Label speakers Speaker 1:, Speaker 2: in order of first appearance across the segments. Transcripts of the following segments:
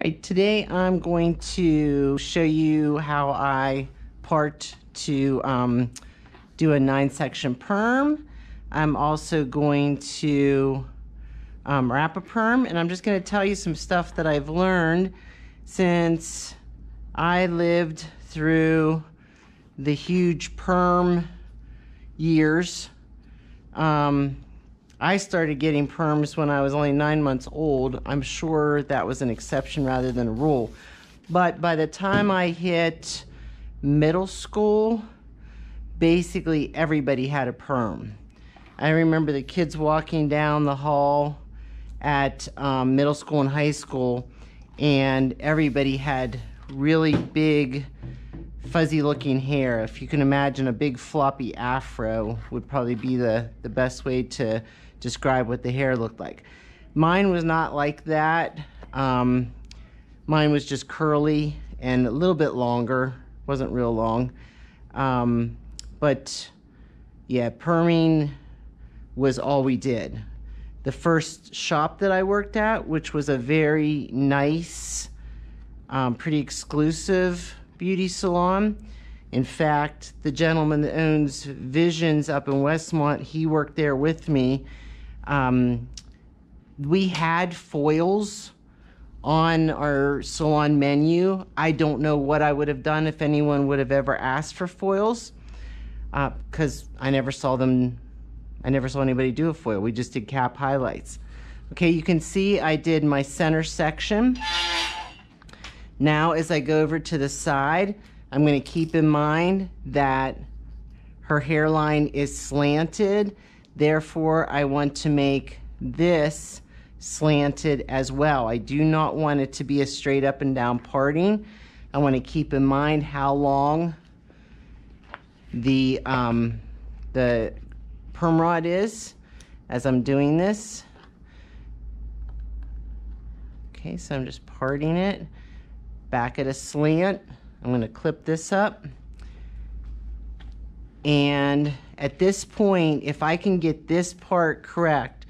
Speaker 1: Right, today I'm going to show you how I part to do a 9-section perm. I'm also going to wrap a perm, and I'm just going to tell you some stuff that I've learned since I lived through the huge perm years. I started getting perms when I was only 9 months old. I'm sure that was an exception rather than a rule. But by the time I hit middle school, basically everybody had a perm. I remember the kids walking down the hall at middle school and high school, and everybody had really big, fuzzy looking hair. If you can imagine, a big floppy afro would probably be the best way to describe what the hair looked like. Mine was not like that. Mine was just curly and a little bit longer. Wasn't real long. But yeah, perming was all we did. The first shop that I worked at, which was a very nice, pretty exclusive beauty salon. In fact, the gentleman that owns Visions up in Westmont, he worked there with me. We had foils on our salon menu. I don't know what I would have done if anyone would have ever asked for foils, because I never saw them. I never saw anybody do a foil. We just did cap highlights. Okay, you can see I did my center section. Now as I go over to the side, I'm going to keep in mind that her hairline is slanted. Therefore, I want to make this slanted as well. I do not want it to be a straight up and down parting. I want to keep in mind how long the perm rod is as I'm doing this. Okay, so I'm just parting it back at a slant. I'm going to clip this up, and at this point, if I can get this part correct,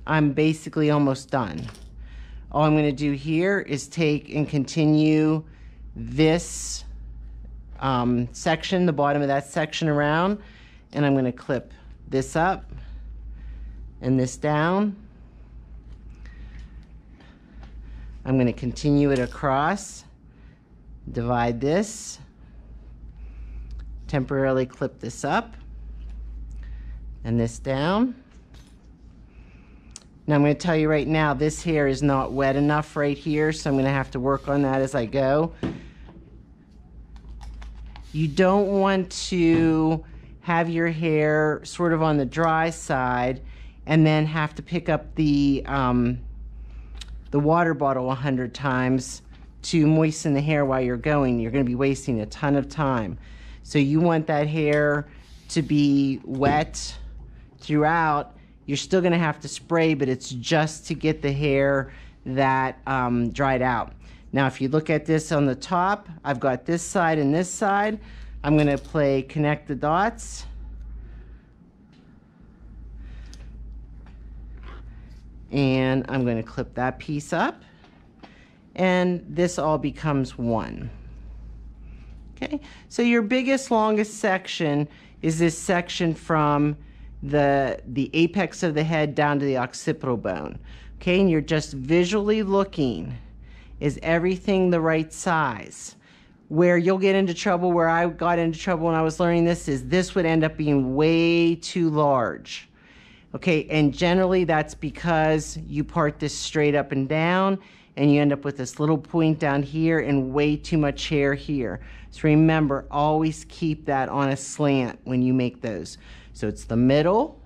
Speaker 1: I'm basically almost done. All I'm going to do here is take and continue this section, the bottom of that section around, and I'm going to clip this up and this down. I'm going to continue it across, divide this, temporarily clip this up and this down. Now I'm going to tell you right now, this hair is not wet enough right here, so I'm going to have to work on that as I go. You don't want to have your hair sort of on the dry side and then have to pick up the water bottle 100 times to moisten the hair while you're going. You're going to be wasting a ton of time. So you want that hair to be wet throughout. You're still going to have to spray, but it's just to get the hair that dried out. Now if you look at this on the top, I've got this side and this side. I'm going to play connect the dots. And I'm going to clip that piece up, and this all becomes one. Okay, so your biggest, longest section is this section from the apex of the head down to the occipital bone. Okay, and you're just visually looking, is everything the right size? Where you'll get into trouble, where I got into trouble when I was learning this, is this would end up being way too large. Okay, and generally that's because you part this straight up and down, and you end up with this little point down here and way too much hair here. So remember, always keep that on a slant when you make those. So it's the middle,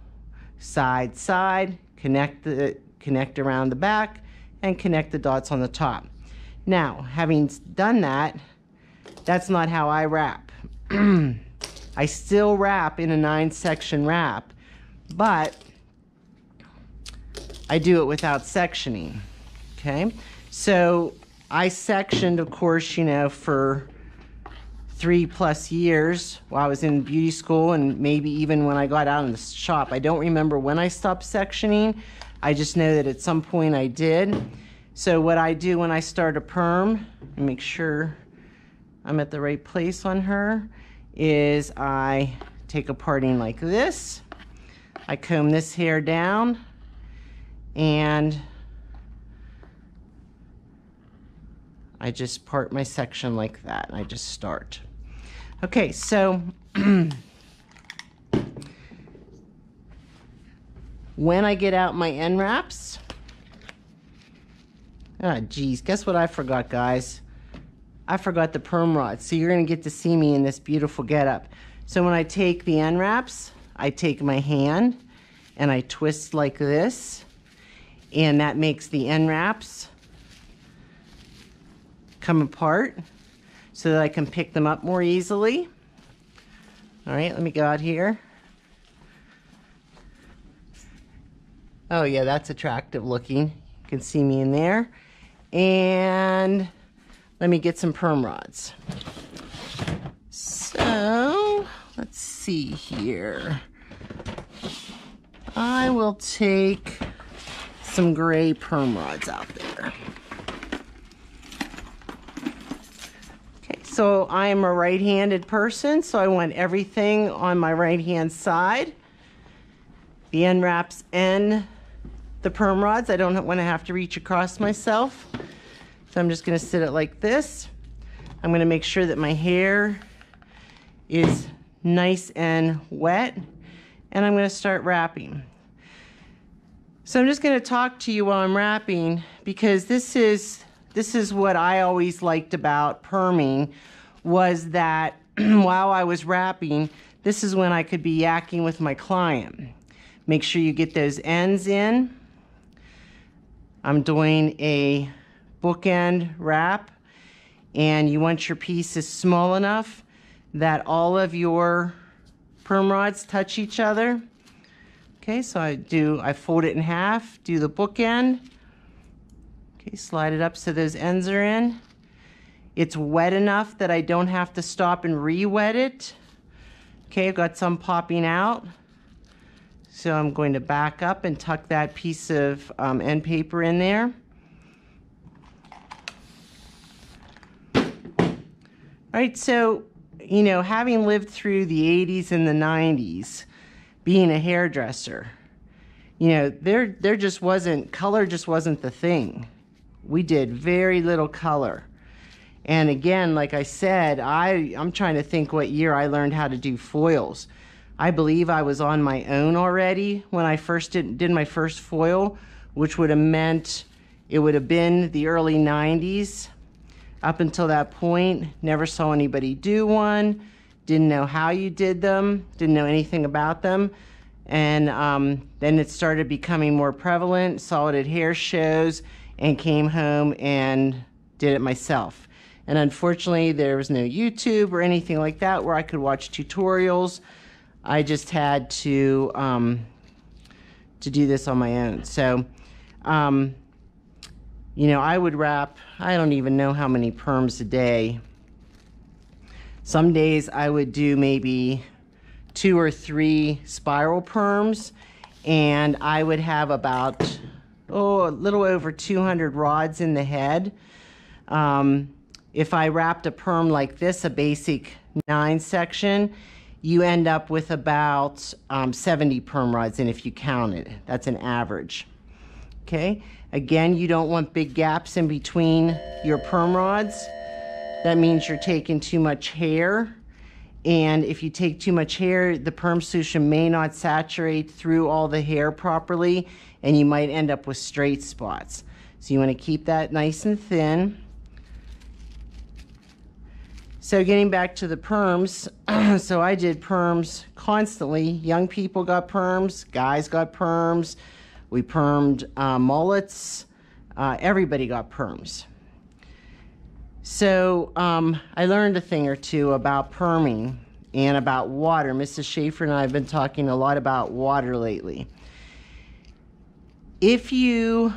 Speaker 1: side, side, connect around the back, and connect the dots on the top. Now, having done that, that's not how I wrap. I still wrap in a 9-section wrap, but I do it without sectioning. Okay, so I sectioned, of course, you know, for 3+ years while I was in beauty school, and maybe even when I got out in the shop. I don't remember when I stopped sectioning. I just know that at some point I did. So what I do when I start a perm, and make sure I'm at the right place on her, is I take a parting like this. I comb this hair down, and I just part my section like that. I just start. Okay, so when I get out my end wraps, geez, guess what I forgot, guys? I forgot the perm rod. So you're gonna get to see me in this beautiful getup. So when I take the end wraps, I take my hand and I twist like this, and that makes the end wraps come apart so that I can pick them up more easily. All right, let me go out here. Oh yeah, that's attractive looking. You can see me in there. And let me get some perm rods. So let's see here. I will take some gray perm rods out there. So I am a right-handed person, so I want everything on my right-hand side. The end wraps and the perm rods. I don't want to have to reach across myself. So I'm just going to sit it like this. I'm going to make sure that my hair is nice and wet, and I'm going to start wrapping. So I'm just going to talk to you while I'm wrapping, because this is what I always liked about perming, was that while I was wrapping, this is when I could be yakking with my client. Make sure you get those ends in. I'm doing a bookend wrap, and you want your pieces small enough that all of your perm rods touch each other. Okay, so I fold it in half, do the bookend. Okay, slide it up so those ends are in. It's wet enough that I don't have to stop and re-wet it. Okay, I've got some popping out. So I'm going to back up and tuck that piece of end paper in there. All right, so, you know, having lived through the 80s and the 90s, being a hairdresser, you know, there just wasn't, color just wasn't the thing. We did very little color. And again, like I said, I'm trying to think what year I learned how to do foils. I believe I was on my own already when I first did my first foil, which would have meant it would have been the early 90s. Up until that point, never saw anybody do one, didn't know how you did them, didn't know anything about them. And then it started becoming more prevalent, saw it at hair shows, and came home and did it myself. And unfortunately, there was no YouTube or anything like that where I could watch tutorials. I just had to do this on my own. So, you know, I would wrap, I don't even know how many perms a day. Some days I would do maybe 2 or 3 spiral perms, and I would have about, a little over 200 rods in the head. If I wrapped a perm like this, a basic 9 section, you end up with about 70 perm rods in if you count it. That's an average. Okay, again, you don't want big gaps in between your perm rods. That means you're taking too much hair. And if you take too much hair, the perm solution may not saturate through all the hair properly, and you might end up with straight spots. So you want to keep that nice and thin. So getting back to the perms, so I did perms constantly. Young people got perms, guys got perms. We permed mullets. Everybody got perms. So I learned a thing or two about perming and about water. Mrs. Schaefer and I have been talking a lot about water lately. If you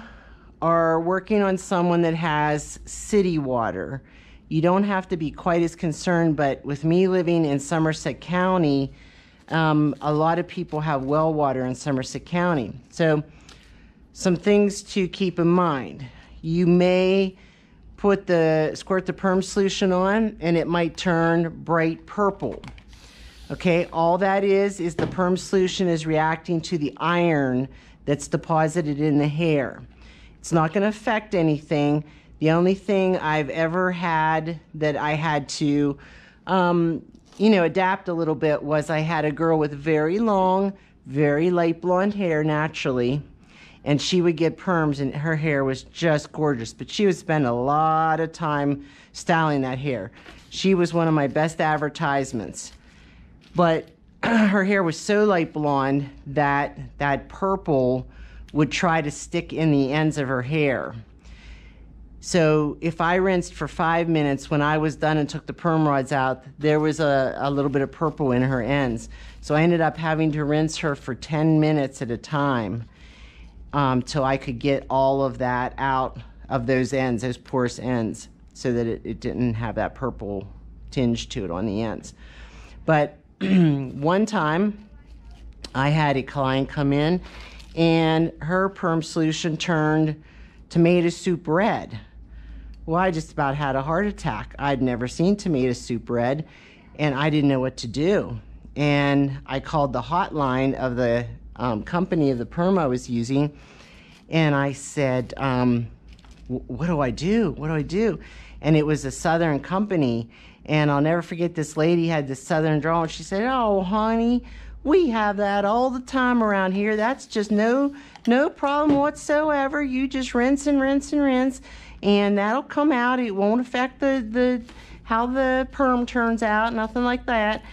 Speaker 1: are working on someone that has city water, you don't have to be quite as concerned, but with me living in Somerset County, a lot of people have well water in Somerset County. So some things to keep in mind. you may squirt the perm solution on and it might turn bright purple. Okay, all that is the perm solution is reacting to the iron that's deposited in the hair. It's not going to affect anything. The only thing I've ever had that I had to, adapt a little bit was I had a girl with very long, very light blonde hair naturally, and she would get perms and her hair was just gorgeous, but she would spend a lot of time styling that hair. She was one of my best advertisements, but her hair was so light blonde that that purple would try to stick in the ends of her hair. So if I rinsed for 5 minutes, when I was done and took the perm rods out, there was a little bit of purple in her ends. So I ended up having to rinse her for 10 minutes at a time till I could get all of that out of those ends, those porous ends, so that it didn't have that purple tinge to it on the ends. But one time I had a client come in and her perm solution turned tomato soup red. Well, I just about had a heart attack. I'd never seen tomato soup red, and I didn't know what to do. And I called the hotline of the company of the perm I was using, and I said, what do I do? What do I do? And it was a Southern company, and I'll never forget, this lady had this Southern drawl, and she said, "Oh, honey, we have that all the time around here. That's just no problem whatsoever. You just rinse and rinse and rinse, and that'll come out. It won't affect how the perm turns out, nothing like that."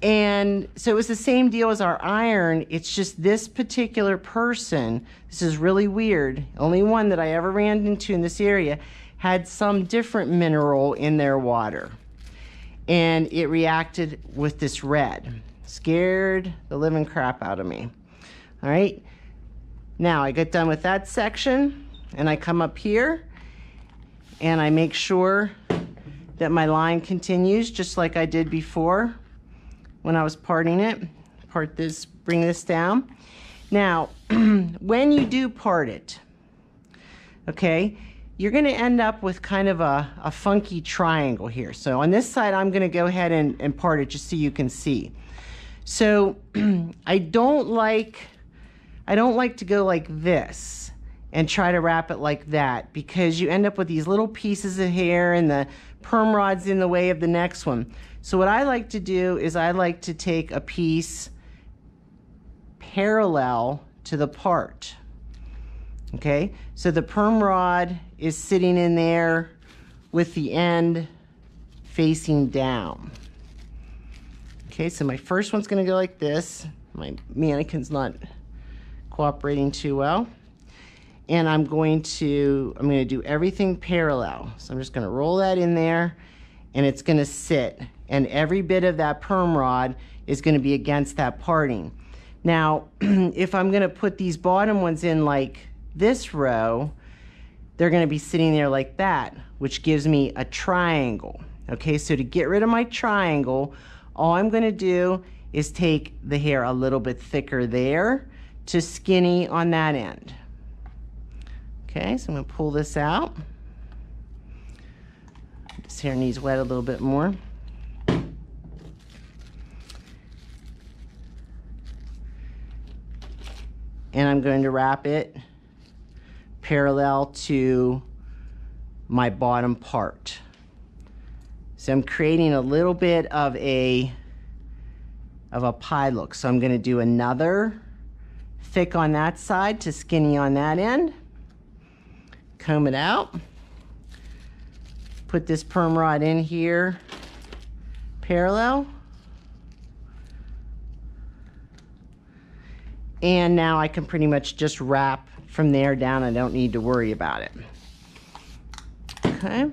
Speaker 1: And so it was the same deal as our iron. It's just this particular person, this is really weird, only one that I ever ran into in this area, had some different mineral in their water. And it reacted with this red. Scared the living crap out of me. All right, now I get done with that section and I come up here and I make sure that my line continues just like I did before when I was parting it. Part this, bring this down. Now, when you do part it, okay, you're going to end up with kind of a funky triangle here. So on this side, I'm going to go ahead and part it just so you can see. So I don't like to go like this and try to wrap it like that, because you end up with these little pieces of hair and the perm rod's in the way of the next one. So what I like to do is I like to take a piece parallel to the part. Okay, so the perm rod is sitting in there with the end facing down. Okay, so my first one's going to go like this. My mannequin's not cooperating too well. And I'm going to do everything parallel. So I'm just going to roll that in there, and it's going to sit. And every bit of that perm rod is going to be against that parting. Now, if I'm going to put these bottom ones in like this row, they're going to be sitting there like that, which gives me a triangle. Okay, so to get rid of my triangle, all I'm going to do is take the hair a little bit thicker there to skinny on that end. Okay, so I'm going to pull this out. This hair needs wet a little bit more. And I'm going to wrap it parallel to my bottom part. So I'm creating a little bit of a pie look. So I'm going to do another thick on that side to skinny on that end. Comb it out. Put this perm rod in here parallel. And now I can pretty much just wrap from there down. I don't need to worry about it. Okay.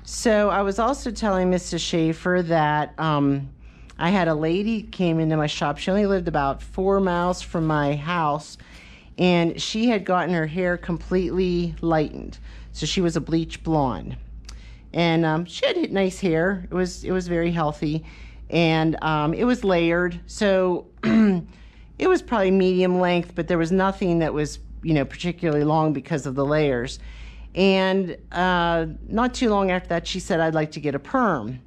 Speaker 1: So I was also telling Mrs. Schaefer that I had a lady came into my shop. She only lived about 4 miles from my house, and she had gotten her hair completely lightened. So she was a bleach blonde, and she had nice hair. It was very healthy, and it was layered. So it was probably medium length, but there was nothing that was, particularly long because of the layers. And not too long after that, she said, I'd like to get a perm.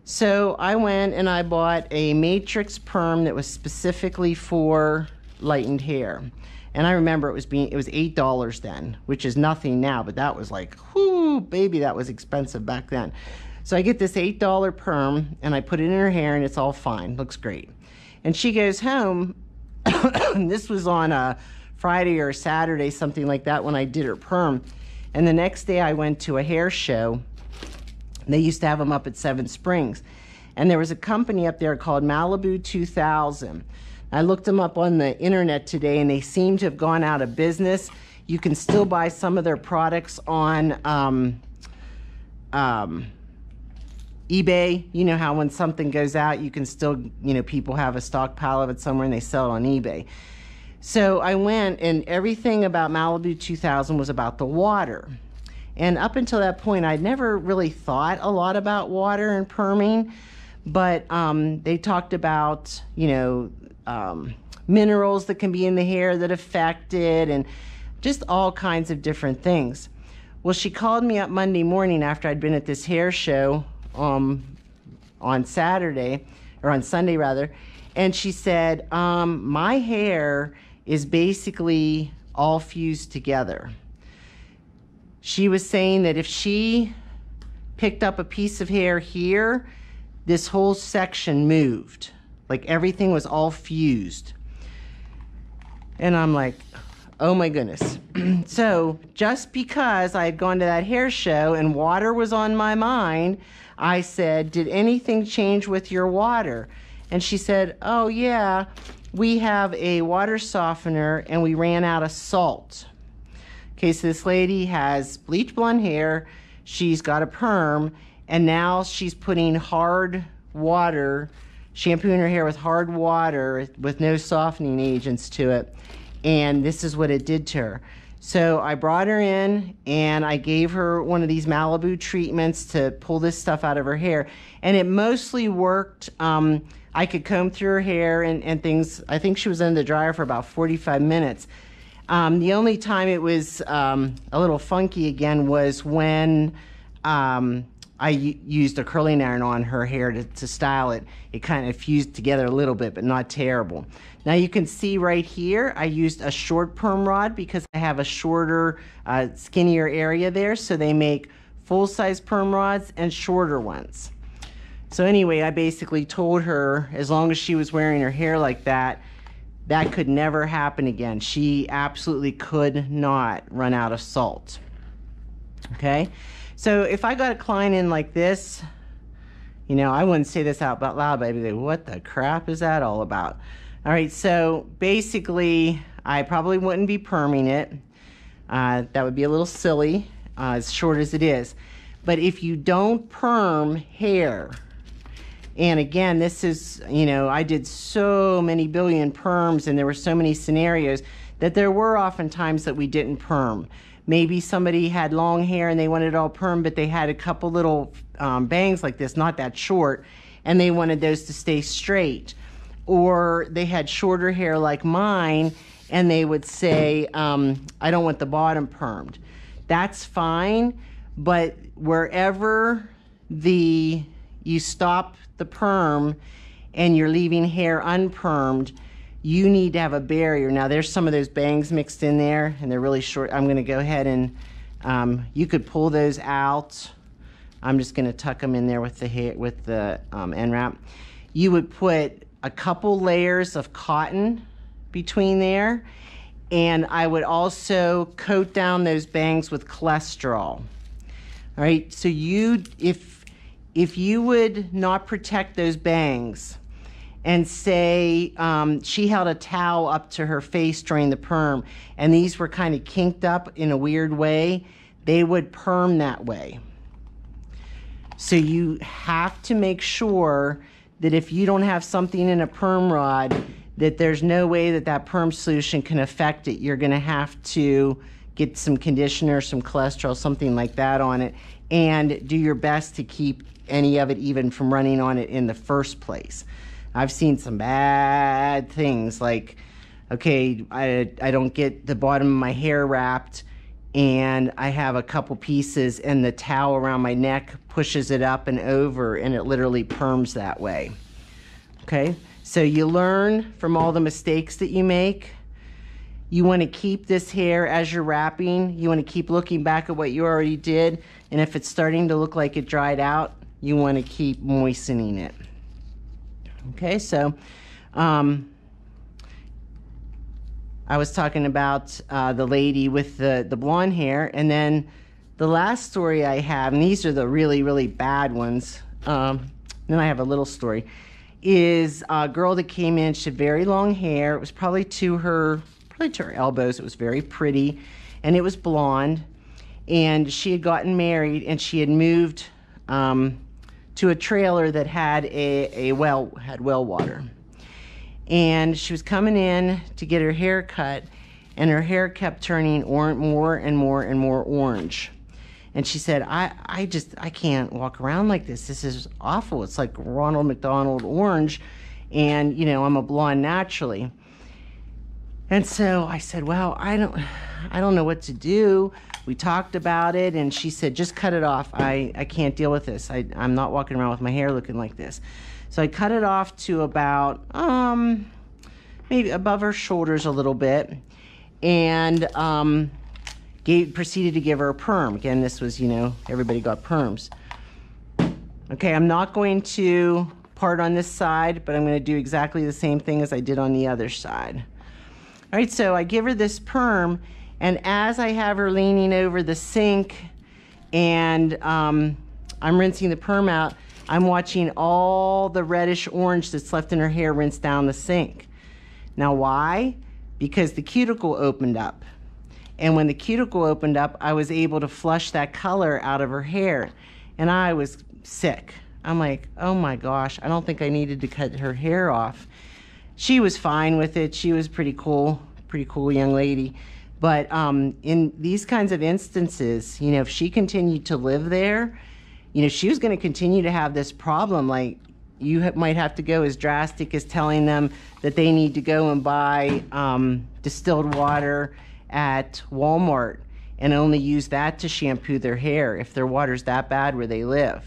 Speaker 1: So I went and I bought a matrix perm that was specifically for lightened hair. And I remember it was $8 then, which is nothing now, but that was like, whoo, baby, that was expensive back then. So I get this $8 perm and I put it in her hair and it's all fine, looks great. And she goes home, and this was on a Friday or a Saturday, something like that, when I did her perm. And the next day I went to a hair show. They used to have them up at Seven Springs. And there was a company up there called Malibu 2000. I looked them up on the internet today and they seem to have gone out of business. You can still buy some of their products on eBay. You know how when something goes out, you can still, you know, people have a stockpile of it somewhere and they sell it on eBay. So I went, and everything about Malibu 2000 was about the water. And up until that point, I'd never really thought a lot about water and perming, but they talked about, you know, minerals that can be in the hair that affect it, and just all kinds of different things. Well, she called me up Monday morning after I'd been at this hair show on Saturday, or on Sunday rather, and she said, my hair is basically all fused together. She was saying that if she picked up a piece of hair here, this whole section moved. Like everything was all fused. And I'm like, oh my goodness. So just because I had gone to that hair show and water was on my mind, I said, did anything change with your water? And she said, oh yeah, we have a water softener and we ran out of salt. Okay, so this lady has bleach blonde hair, she's got a perm, and now she's putting hard water, shampooing her hair with hard water with no softening agents to it, and this is what it did to her. So I brought her in and I gave her one of these Malibu treatments to pull this stuff out of her hair, and it mostly worked. I could comb through her hair and things. I think she was in the dryer for about 45 minutes. The only time it was a little funky again was when I used a curling iron on her hair to style it. It kind of fused together a little bit, but not terrible. Now you can see right here, I used a short perm rod because I have a shorter, skinnier area there. So they make full-size perm rods and shorter ones. So anyway, I basically told her as long as she was wearing her hair like that, that could never happen again. She absolutely could not run out of salt. Okay? So if I got a client in like this, you know, I wouldn't say this out loud, but I'd be like, what the crap is that all about? All right, so basically, I probably wouldn't be perming it. That would be a little silly, as short as it is. But if you don't perm hair, and again, this is, you know, I did so many billion perms and there were so many scenarios that there were often times that we didn't perm. Maybe somebody had long hair and they wanted it all perm, but they had a couple little bangs like this, not that short, and they wanted those to stay straight. Or they had shorter hair like mine and they would say, I don't want the bottom permed. That's fine, but wherever you stop the perm and you're leaving hair unpermed, you need to have a barrier. Now there's some of those bangs mixed in there and they're really short. I'm gonna go ahead and you could pull those out. I'm just gonna tuck them in there with the hair, with the end wrap. You would put a couple layers of cotton between there, and I would also coat down those bangs with cholesterol. All right, so if you would not protect those bangs and say she held a towel up to her face during the perm and these were kind of kinked up in a weird way, they would perm that way. So you have to make sure that if you don't have something in a perm rod, that there's no way that that perm solution can affect it. You're gonna have to get some conditioner, some cholesterol, something like that on it, and do your best to keep any of it even from running on it in the first place. I've seen some bad things like, okay, I don't get the bottom of my hair wrapped and I have a couple pieces, and the towel around my neck pushes it up and over, and it literally perms that way. Okay, so you learn from all the mistakes that you make. You want to keep this hair as you're wrapping. You want to keep looking back at what you already did, and if it's starting to look like it dried out, you want to keep moistening it. Okay, so I was talking about the lady with the blonde hair, and then the last story I have, and these are the really, really bad ones, then I have a little story, is a girl that came in. She had very long hair. It was probably to her elbows. It was very pretty, and it was blonde, and she had gotten married, and she had moved to a trailer that had well water. And she was coming in to get her hair cut, and her hair kept turning more and more orange. And she said, I can't walk around like this. This is awful. It's like Ronald McDonald orange, and you know, I'm a blonde naturally. And so I said, well, I don't know what to do. We talked about it, and she said, just cut it off. I can't deal with this. I'm not walking around with my hair looking like this. So I cut it off to about maybe above her shoulders a little bit, and proceeded to give her a perm. Again, this was, you know, everybody got perms. Okay, I'm not going to part on this side, but I'm going to do exactly the same thing as I did on the other side. All right, so I give her this perm, and as I have her leaning over the sink and I'm rinsing the perm out, I'm watching all the reddish orange that's left in her hair rinse down the sink. Now why? Because the cuticle opened up. And when the cuticle opened up, I was able to flush that color out of her hair. And I was sick. I'm like, oh my gosh, I don't think I needed to cut her hair off. She was fine with it. She was pretty cool young lady. But in these kinds of instances, you know, if she continued to live there, you know, she was going to continue to have this problem. Like, you might have to go as drastic as telling them that they need to go and buy distilled water at Walmart and only use that to shampoo their hair if their water's that bad where they live.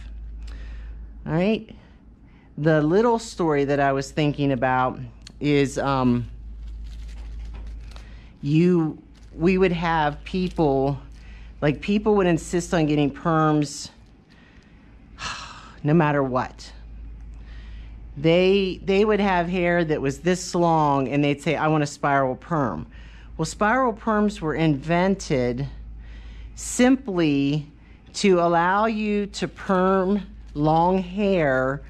Speaker 1: All right. The little story that I was thinking about is we would have people, like people would insist on getting perms no matter what. They would have hair that was this long, and they'd say, I want a spiral perm. Well, spiral perms were invented simply to allow you to perm long hair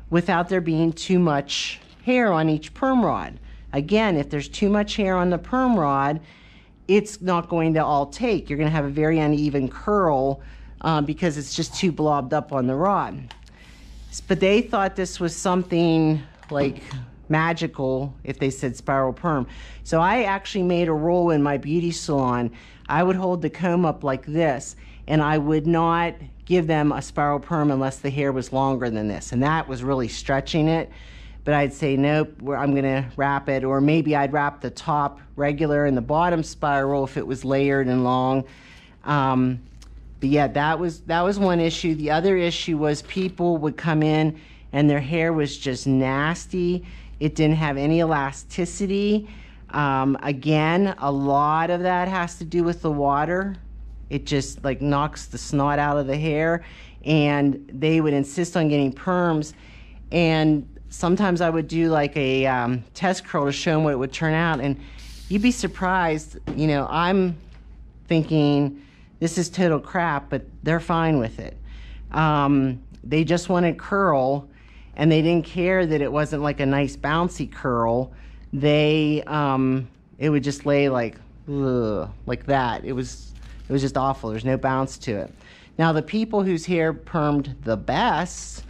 Speaker 1: without there being too much hair on each perm rod. Again, if there's too much hair on the perm rod, it's not going to all take. You're going to have a very uneven curl because it's just too blobbed up on the rod. But they thought this was something like magical if they said spiral perm. So I actually made a rule in my beauty salon. I would hold the comb up like this, and I would not give them a spiral perm unless the hair was longer than this. And that was really stretching it. But I'd say, nope, I'm going to wrap it. Or maybe I'd wrap the top regular and the bottom spiral if it was layered and long. But yeah, that was one issue. The other issue was people would come in and their hair was just nasty. It didn't have any elasticity. Again, a lot of that has to do with the water. It just like knocks the snot out of the hair, and they would insist on getting perms. And sometimes I would do like a test curl to show them what it would turn out, and you'd be surprised. You know, I'm thinking this is total crap, but they're fine with it. They just wanted curl, and they didn't care that it wasn't like a nice bouncy curl. They it would just lay like that. It was just awful. There's no bounce to it. Now the people whose hair permed the best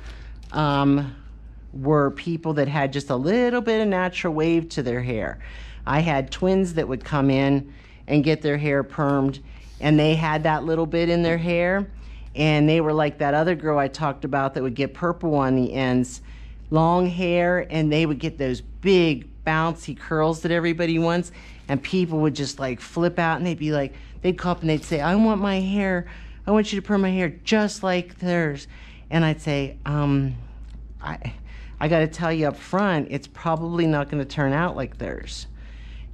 Speaker 1: were people that had just a little bit of natural wave to their hair. I had twins that would come in and get their hair permed, and they had that little bit in their hair, and they were like that other girl I talked about that would get purple on the ends, long hair, and they would get those big bouncy curls that everybody wants, and people would just like flip out, and they'd they'd call up and they'd say, I want you to perm my hair just like theirs. And I'd say, I got to tell you up front, it's probably not going to turn out like theirs.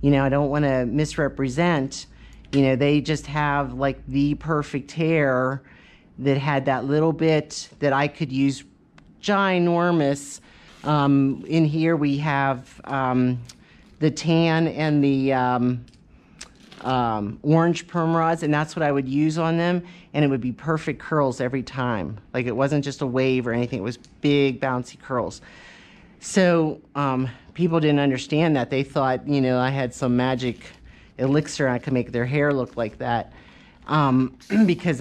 Speaker 1: You know, I don't want to misrepresent. You know, they just have like the perfect hair that had that little bit that I could use ginormous. In here we have the tan and the orange perm rods, and that's what I would use on them, and it would be perfect curls every time. Like, it wasn't just a wave or anything, it was big bouncy curls. So people didn't understand that. They thought, you know, I had some magic elixir, I could make their hair look like that, because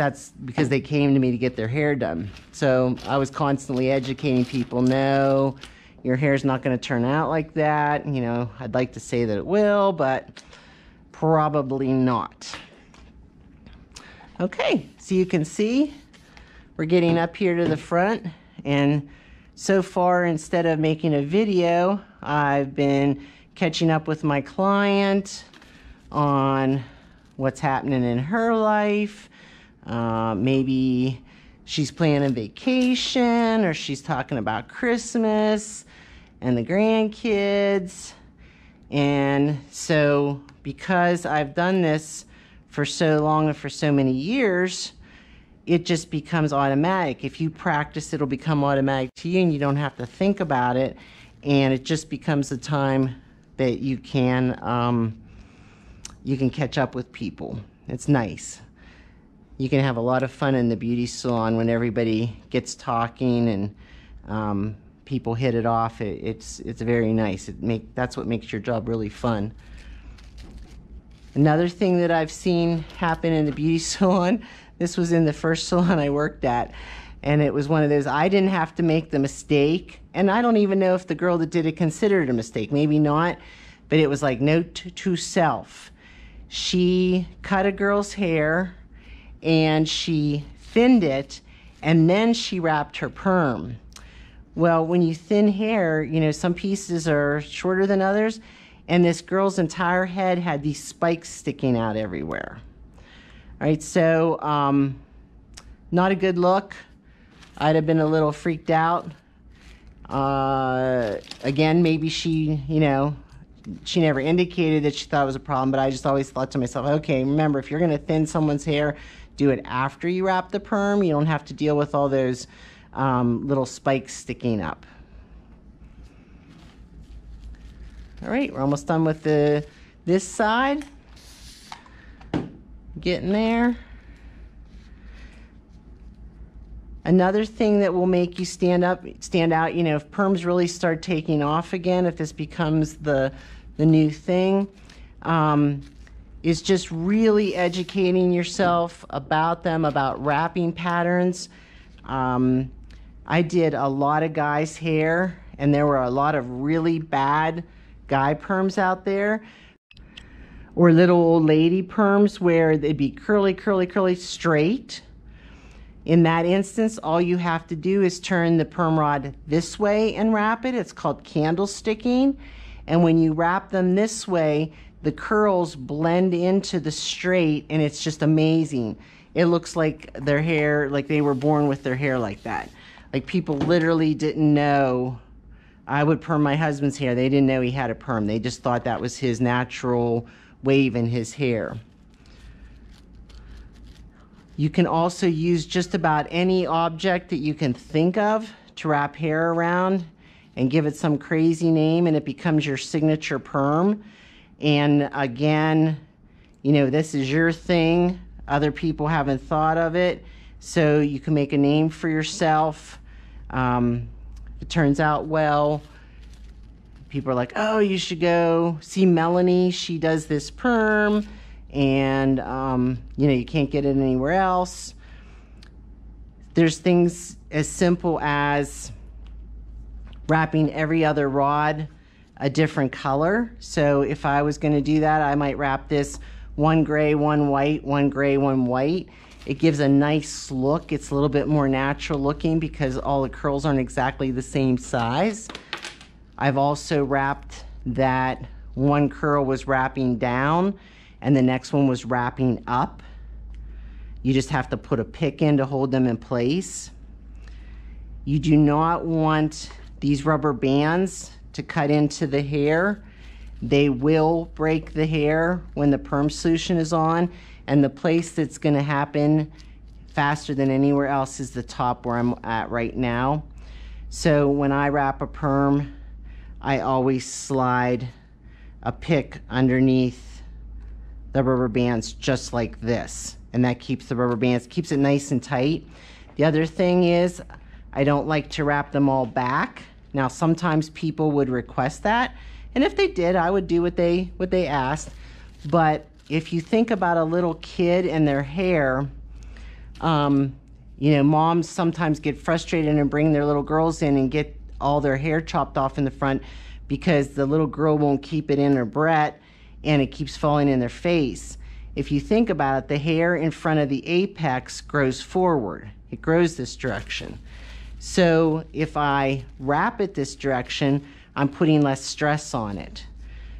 Speaker 1: they came to me to get their hair done. So I was constantly educating people, no, your hair's not going to turn out like that. You know, I'd like to say that it will, but probably not. Okay, so you can see we're getting up here to the front, and so far, instead of making a video, I've been catching up with my client on what's happening in her life. Maybe she's planning vacation, or she's talking about Christmas and the grandkids. And so, because I've done this for so long and for so many years, it just becomes automatic. If you practice, it'll become automatic to you, and you don't have to think about it. And it just becomes the time that you can catch up with people. It's nice. You can have a lot of fun in the beauty salon when everybody gets talking and people hit it off. It's very nice. That's what makes your job really fun. Another thing that I've seen happen in the beauty salon, this was in the first salon I worked at, and it was one of those, I didn't have to make the mistake, and I don't even know if the girl that did it considered it a mistake, maybe not, but it was like note to self. She cut a girl's hair and she thinned it, and then she wrapped her perm. Well, when you thin hair, you know, some pieces are shorter than others, and this girl's entire head had these spikes sticking out everywhere. All right, so not a good look. I'd have been a little freaked out. Again, maybe she, you know, she never indicated that she thought it was a problem, but I just always thought to myself, okay, remember, if you're going to thin someone's hair, do it after you wrap the perm. You don't have to deal with all those little spikes sticking up. All right, we're almost done with this side. Getting there. Another thing that will make you stand out, you know, if perms really start taking off again, if this becomes the new thing, is just really educating yourself about them, about wrapping patterns. I did a lot of guys' hair, and there were a lot of really bad guy perms out there, or little old lady perms where they'd be curly, curly, curly, straight. In that instance, all you have to do is turn the perm rod this way and wrap it. It's called candlesticking. And when you wrap them this way, the curls blend into the straight, and it's just amazing. It looks like their hair, like they were born with their hair like that. Like, people literally didn't know. I would perm my husband's hair. They didn't know he had a perm. They just thought that was his natural wave in his hair. You can also use just about any object that you can think of to wrap hair around and give it some crazy name, and it becomes your signature perm. And again, you know, this is your thing. Other people haven't thought of it, so you can make a name for yourself. If it turns out well, people are like, oh, you should go see Melanie. She does this perm, and you know, you can't get it anywhere else. There's things as simple as wrapping every other rod a different color. So if I was going to do that, I might wrap this one gray, one white, one gray, one white. It gives a nice look. It's a little bit more natural looking because all the curls aren't exactly the same size. I've also wrapped that one curl was wrapping down, and the next one was wrapping up. You just have to put a pick in to hold them in place. You do not want these rubber bands to cut into the hair. They will break the hair when the perm solution is on, and the place that's going to happen faster than anywhere else is the top where I'm at right now. So when I wrap a perm, I always slide a pick underneath the rubber bands just like this, and that keeps the rubber bands, keeps it nice and tight. The other thing is, I don't like to wrap them all back. Now sometimes people would request that, and if they did, I would do what they asked. But if you think about a little kid and their hair, you know, moms sometimes get frustrated and bring their little girls in and get all their hair chopped off in the front because the little girl won't keep it in her barrette and it keeps falling in their face. If you think about it, the hair in front of the apex grows forward. It grows this direction. So if I wrap it this direction, I'm putting less stress on it.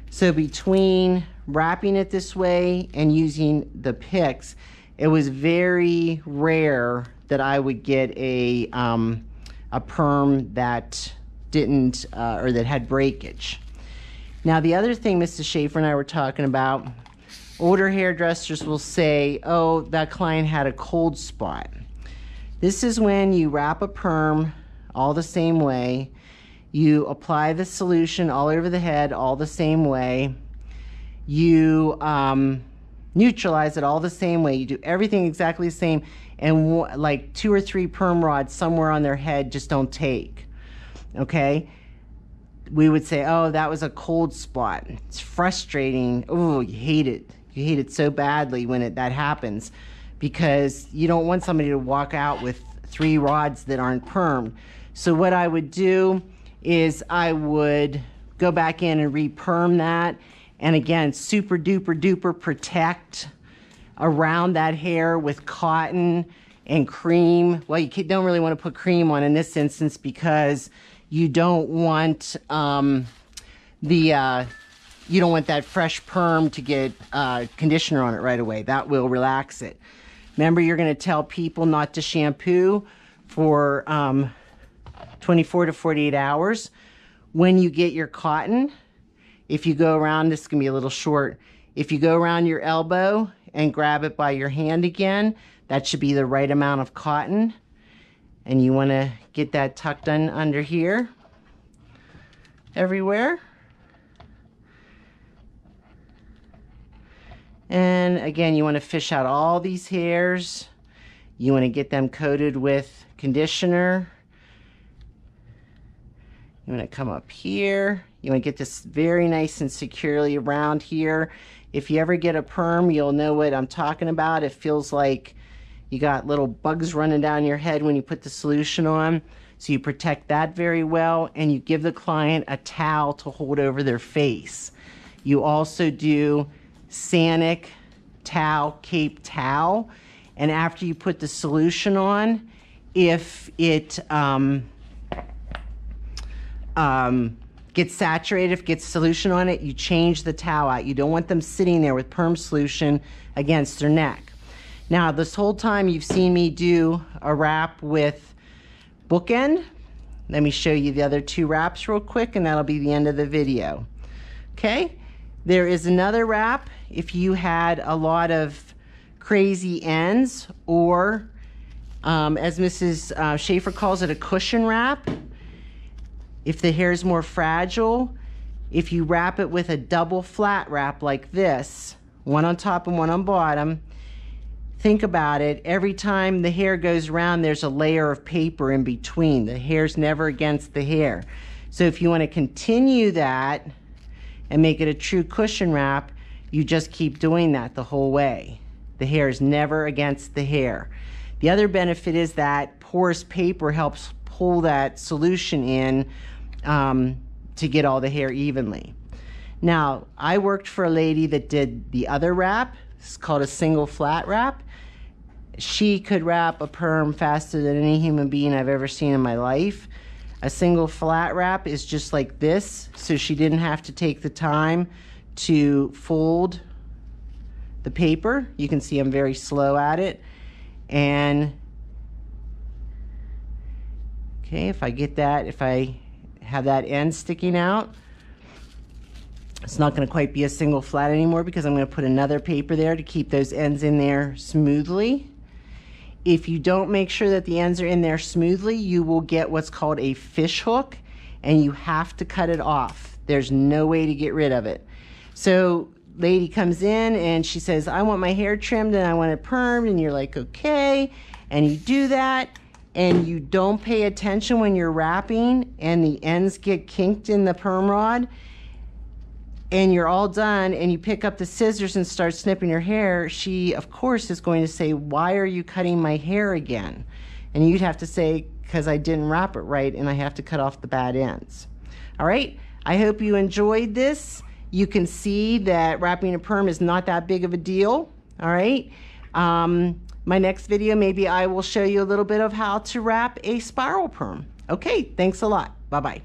Speaker 1: So between wrapping it this way and using the picks, it was very rare that I would get a perm that didn't, or that had breakage. Now the other thing Mrs. Schaefer and I were talking about, older hairdressers will say, oh, that client had a cold spot. This is when you wrap a perm all the same way. You apply the solution all over the head all the same way. You neutralize it all the same way. You do everything exactly the same, and like 2 or 3 perm rods somewhere on their head just don't take. Okay? We would say, oh, that was a cold spot. It's frustrating. Oh, you hate it. You hate it so badly when that happens, because you don't want somebody to walk out with 3 rods that aren't permed. So what I would do is I would go back in and re-perm that, and again, super duper duper protect around that hair with cotton and cream. Well, you don't really want to put cream on in this instance because you don't want you don't want that fresh perm to get conditioner on it right away. That will relax it. Remember, you're going to tell people not to shampoo for 24 to 48 hours. When you get your cotton, if you go around, this is going to be a little short, if you go around your elbow and grab it by your hand again, that should be the right amount of cotton. And you want to get that tucked in under here, everywhere. And again, you want to fish out all these hairs. You want to get them coated with conditioner. You want to come up here. You want to get this very nice and securely around here. If you ever get a perm, you'll know what I'm talking about. It feels like you got little bugs running down your head when you put the solution on. So you protect that very well, and you give the client a towel to hold over their face. You also do Sanic towel, cape towel, and after you put the solution on, if it gets saturated, if it gets solution on it, you change the towel out. You don't want them sitting there with perm solution against their neck. Now, this whole time you've seen me do a wrap with bookend. Let me show you the other 2 wraps real quick, and that'll be the end of the video. Okay? There is another wrap if you had a lot of crazy ends, or as Mrs. Schaefer calls it, a cushion wrap. If the hair is more fragile, if you wrap it with a double flat wrap like this, one on top and one on bottom, think about it. Every time the hair goes around, there's a layer of paper in between. The hair's never against the hair. So if you want to continue that and make it a true cushion wrap, you just keep doing that the whole way. The hair is never against the hair. The other benefit is that porous paper helps pull that solution in to get all the hair evenly. Now, I worked for a lady that did the other wrap. It's called a single flat wrap. She could wrap a perm faster than any human being I've ever seen in my life. A single flat wrap is just like this, so she didn't have to take the time to fold the paper. You can see I'm very slow at it. And okay, if I get that, if I have that end sticking out, it's not going to quite be a single flat anymore because I'm going to put another paper there to keep those ends in there smoothly. If you don't make sure that the ends are in there smoothly, you will get what's called a fish hook, and you have to cut it off. There's no way to get rid of it. So lady comes in and she says, I want my hair trimmed and I want it permed, and you're like, okay, and you do that, and you don't pay attention when you're wrapping and the ends get kinked in the perm rod, and you're all done, and you pick up the scissors and start snipping your hair, she of course is going to say, why are you cutting my hair again? And you'd have to say, because I didn't wrap it right and I have to cut off the bad ends. All right, I hope you enjoyed this. You can see that wrapping a perm is not that big of a deal. All right, my next video, maybe I will show you a little bit of how to wrap a spiral perm. Okay, thanks a lot. Bye-bye.